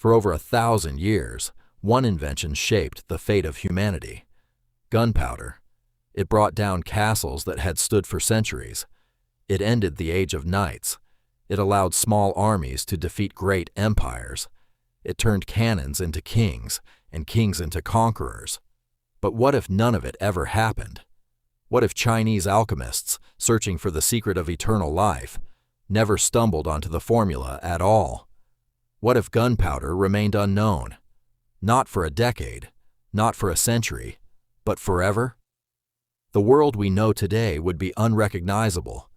For over 1,000 years, one invention shaped the fate of humanity: gunpowder. It brought down castles that had stood for centuries. It ended the age of knights. It allowed small armies to defeat great empires. It turned cannons into kings and kings into conquerors. But what if none of it ever happened? What if Chinese alchemists, searching for the secret of eternal life, never stumbled onto the formula at all? What if gunpowder remained unknown? Not for a decade, not for a century, but forever? The world we know today would be unrecognizable.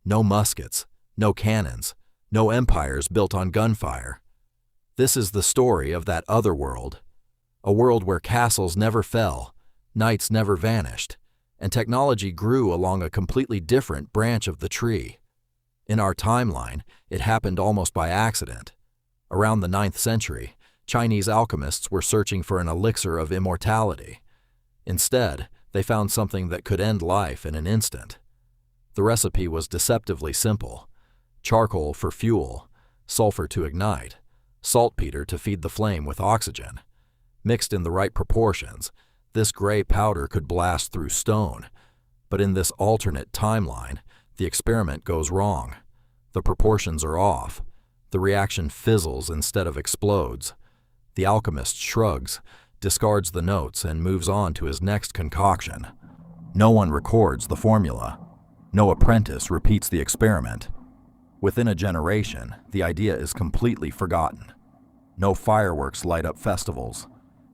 No muskets, no cannons, no empires built on gunfire. This is the story of that other world, a world where castles never fell, knights never vanished, and technology grew along a completely different branch of the tree. In our timeline, it happened almost by accident. Around the 9th century, Chinese alchemists were searching for an elixir of immortality. Instead, they found something that could end life in an instant. The recipe was deceptively simple: charcoal for fuel, sulfur to ignite, saltpeter to feed the flame with oxygen. Mixed in the right proportions, this gray powder could blast through stone. But in this alternate timeline, the experiment goes wrong. The proportions are off. The reaction fizzles instead of explodes. The alchemist shrugs, discards the notes, and moves on to his next concoction. No one records the formula. No apprentice repeats the experiment. Within a generation, the idea is completely forgotten. No fireworks light up festivals.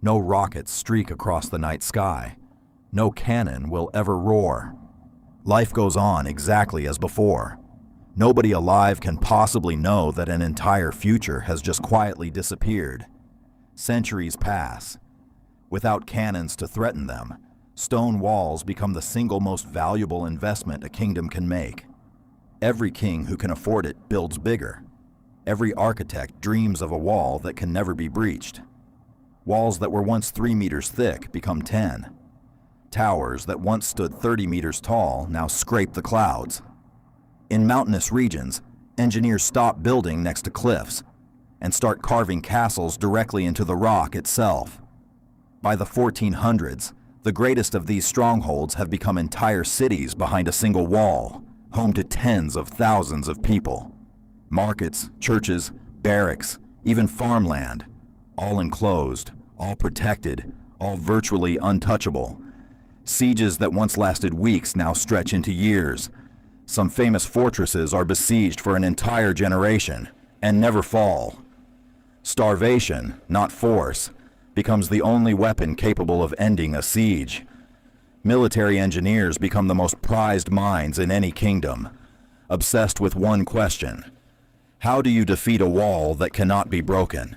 No rockets streak across the night sky. No cannon will ever roar. Life goes on exactly as before. Nobody alive can possibly know that an entire future has just quietly disappeared. Centuries pass. Without cannons to threaten them, stone walls become the single most valuable investment a kingdom can make. Every king who can afford it builds bigger. Every architect dreams of a wall that can never be breached. Walls that were once 3 meters thick become 10. Towers that once stood 30 meters tall now scrape the clouds. In mountainous regions, engineers stop building next to cliffs and start carving castles directly into the rock itself. By the 1400s, the greatest of these strongholds have become entire cities behind a single wall, home to tens of thousands of people. Markets, churches, barracks, even farmland, all enclosed, all protected, all virtually untouchable. Sieges that once lasted weeks now stretch into years. Some famous fortresses are besieged for an entire generation and never fall. Starvation, not force, becomes the only weapon capable of ending a siege. Military engineers become the most prized minds in any kingdom, obsessed with one question: how do you defeat a wall that cannot be broken?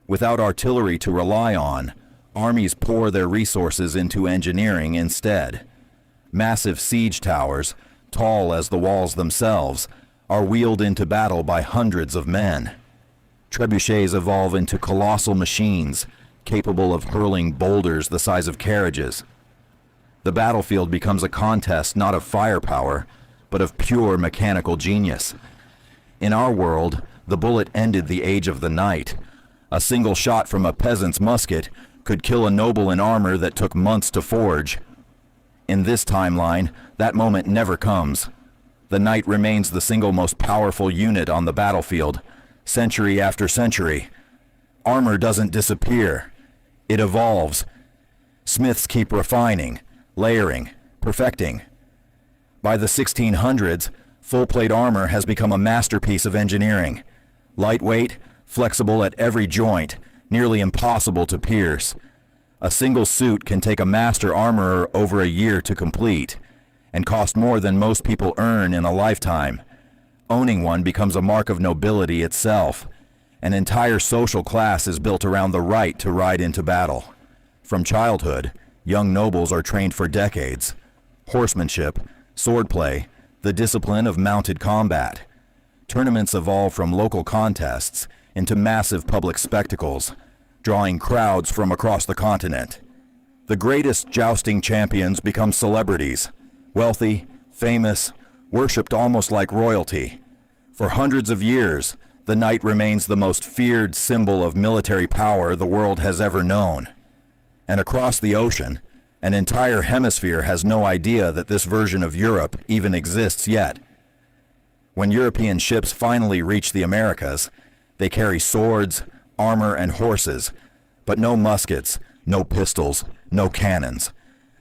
Without artillery to rely on, armies pour their resources into engineering instead. Massive siege towers, tall as the walls themselves, are wheeled into battle by hundreds of men. Trebuchets evolve into colossal machines capable of hurling boulders the size of carriages. The battlefield becomes a contest not of firepower, but of pure mechanical genius. In our world, the bullet ended the age of the knight. A single shot from a peasant's musket could kill a noble in armor that took months to forge. In this timeline, that moment never comes. The knight remains the single most powerful unit on the battlefield, century after century. Armor doesn't disappear. It evolves. Smiths keep refining, layering, perfecting. By the 1600s, full-plate armor has become a masterpiece of engineering. Lightweight, flexible at every joint, nearly impossible to pierce. A single suit can take a master armorer over a year to complete, and cost more than most people earn in a lifetime. Owning one becomes a mark of nobility itself. An entire social class is built around the right to ride into battle. From childhood, young nobles are trained for decades. Horsemanship, swordplay, the discipline of mounted combat. Tournaments evolve from local contests into massive public spectacles, drawing crowds from across the continent. The greatest jousting champions become celebrities, wealthy, famous, worshipped almost like royalty. For hundreds of years, the knight remains the most feared symbol of military power the world has ever known. And across the ocean, an entire hemisphere has no idea that this version of Europe even exists yet. When European ships finally reach the Americas, they carry swords, armor, and horses, but no muskets, no pistols, no cannons.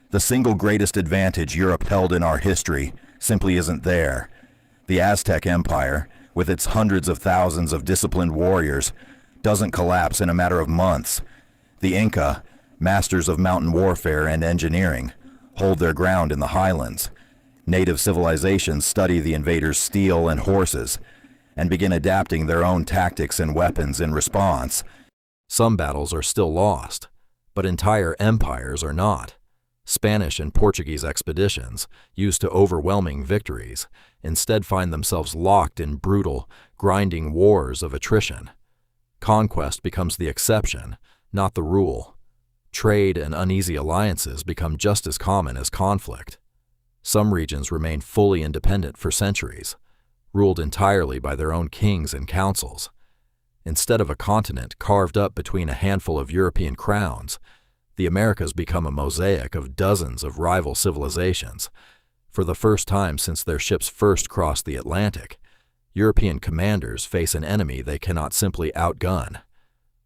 The single greatest advantage Europe held in our history simply isn't there. The Aztec Empire, with its hundreds of thousands of disciplined warriors, doesn't collapse in a matter of months. The Inca, masters of mountain warfare and engineering, hold their ground in the highlands. Native civilizations study the invaders' steel and horses, and begin adapting their own tactics and weapons in response. Some battles are still lost, but entire empires are not. Spanish and Portuguese expeditions, used to overwhelming victories, instead find themselves locked in brutal, grinding wars of attrition. Conquest becomes the exception, not the rule. Trade and uneasy alliances become just as common as conflict. Some regions remain fully independent for centuries, ruled entirely by their own kings and councils. Instead of a continent carved up between a handful of European crowns, the Americas become a mosaic of dozens of rival civilizations. For the first time since their ships first crossed the Atlantic, European commanders face an enemy they cannot simply outgun.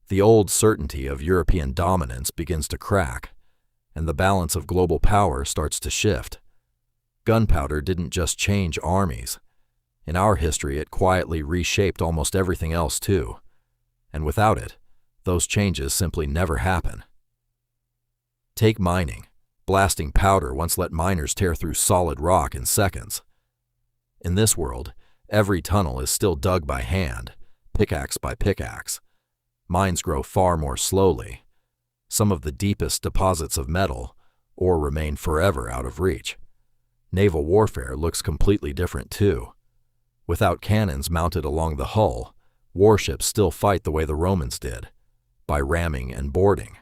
The old certainty of European dominance begins to crack, and the balance of global power starts to shift. Gunpowder didn't just change armies. In our history, it quietly reshaped almost everything else too. And without it, those changes simply never happen. Take mining. Blasting powder once let miners tear through solid rock in seconds. In this world, every tunnel is still dug by hand, pickaxe by pickaxe. Mines grow far more slowly. Some of the deepest deposits of metal, or remain forever out of reach. Naval warfare looks completely different too. Without cannons mounted along the hull, warships still fight the way the Romans did, by ramming and boarding.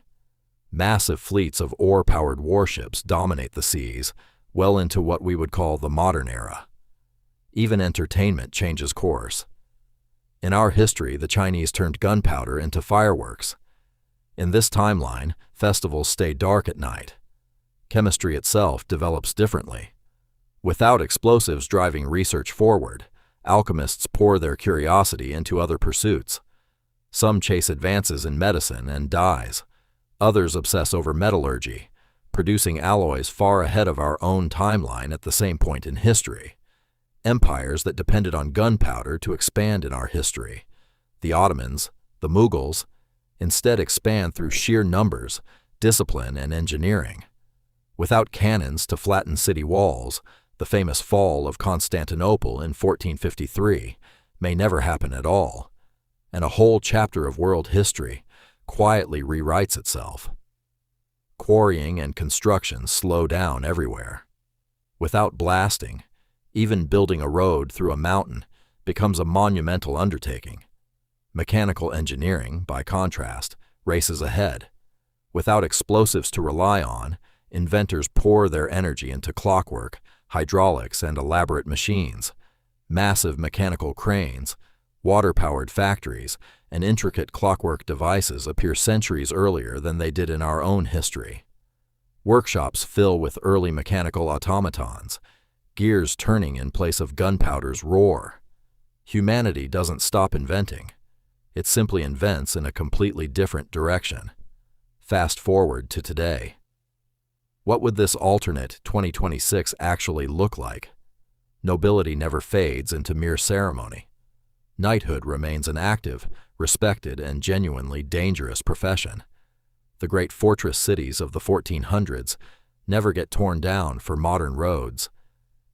Massive fleets of oar-powered warships dominate the seas well into what we would call the modern era. Even entertainment changes course. In our history, the Chinese turned gunpowder into fireworks. In this timeline, festivals stay dark at night. Chemistry itself develops differently. Without explosives driving research forward, alchemists pour their curiosity into other pursuits. Some chase advances in medicine and dyes. Others obsess over metallurgy, producing alloys far ahead of our own timeline at the same point in history. Empires that depended on gunpowder to expand in our history, the Ottomans, the Mughals, instead expand through sheer numbers, discipline, and engineering. Without cannons to flatten city walls, the famous fall of Constantinople in 1453 may never happen at all, and a whole chapter of world history quietly rewrites itself. Quarrying and construction slow down everywhere. Without blasting, even building a road through a mountain becomes a monumental undertaking. Mechanical engineering, by contrast, races ahead. Without explosives to rely on, inventors pour their energy into clockwork, hydraulics, and elaborate machines. Massive mechanical cranes, water-powered factories, and intricate clockwork devices appear centuries earlier than they did in our own history. Workshops fill with early mechanical automatons, gears turning in place of gunpowder's roar. Humanity doesn't stop inventing. It simply invents in a completely different direction. Fast forward to today. What would this alternate 2026 actually look like? Nobility never fades into mere ceremony. Knighthood remains an active, respected, and genuinely dangerous profession. The great fortress cities of the 1400s never get torn down for modern roads.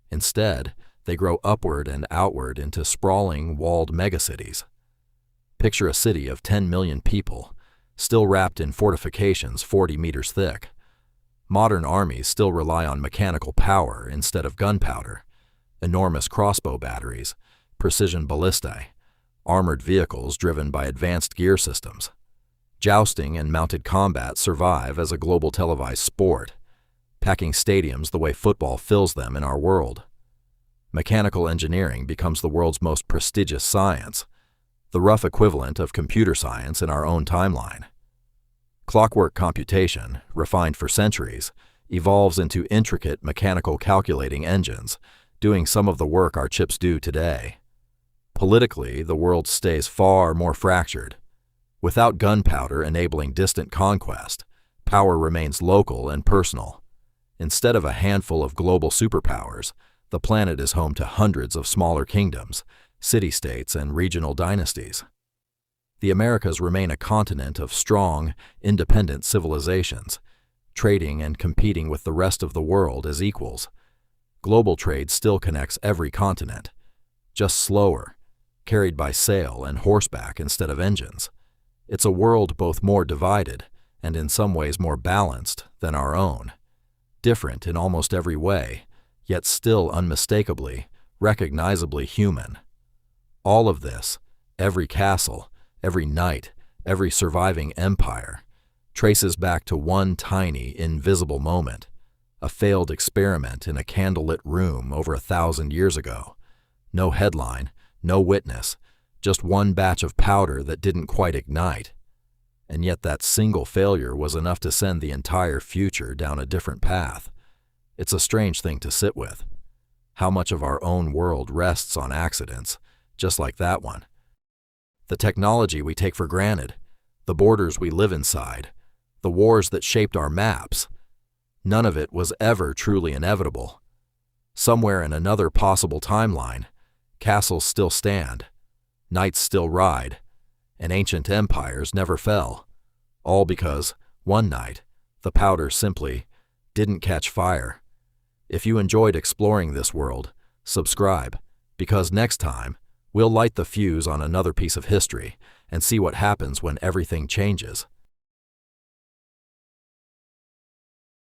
Instead, they grow upward and outward into sprawling, walled megacities. Picture a city of 10 million people, still wrapped in fortifications 40 meters thick. Modern armies still rely on mechanical power instead of gunpowder. Enormous crossbow batteries, precision ballistae, armored vehicles driven by advanced gear systems. Jousting and mounted combat survive as a global televised sport, packing stadiums the way football fills them in our world. Mechanical engineering becomes the world's most prestigious science. the rough equivalent of computer science in our own timeline. Clockwork computation, refined for centuries, evolves into intricate mechanical calculating engines, doing some of the work our chips do today. Politically, the world stays far more fractured. Without gunpowder enabling distant conquest, power remains local and personal. Instead of a handful of global superpowers, the planet is home to hundreds of smaller kingdoms, city-states, and regional dynasties. The Americas remain a continent of strong, independent civilizations, trading and competing with the rest of the world as equals. Global trade still connects every continent, just slower, carried by sail and horseback instead of engines. It's a world both more divided and in some ways more balanced than our own, different in almost every way, yet still unmistakably, recognizably human. All of this, every castle, every knight, every surviving empire, traces back to one tiny, invisible moment, a failed experiment in a candlelit room over 1,000 years ago. No headline, no witness, just one batch of powder that didn't quite ignite. And yet that single failure was enough to send the entire future down a different path. It's a strange thing to sit with. How much of our own world rests on accidents, just like that one. The technology we take for granted, the borders we live inside, the wars that shaped our maps, none of it was ever truly inevitable. Somewhere in another possible timeline, castles still stand, knights still ride, and ancient empires never fell, all because, one night, the powder simply didn't catch fire. If you enjoyed exploring this world, subscribe, because next time, we'll light the fuse on another piece of history and see what happens when everything changes.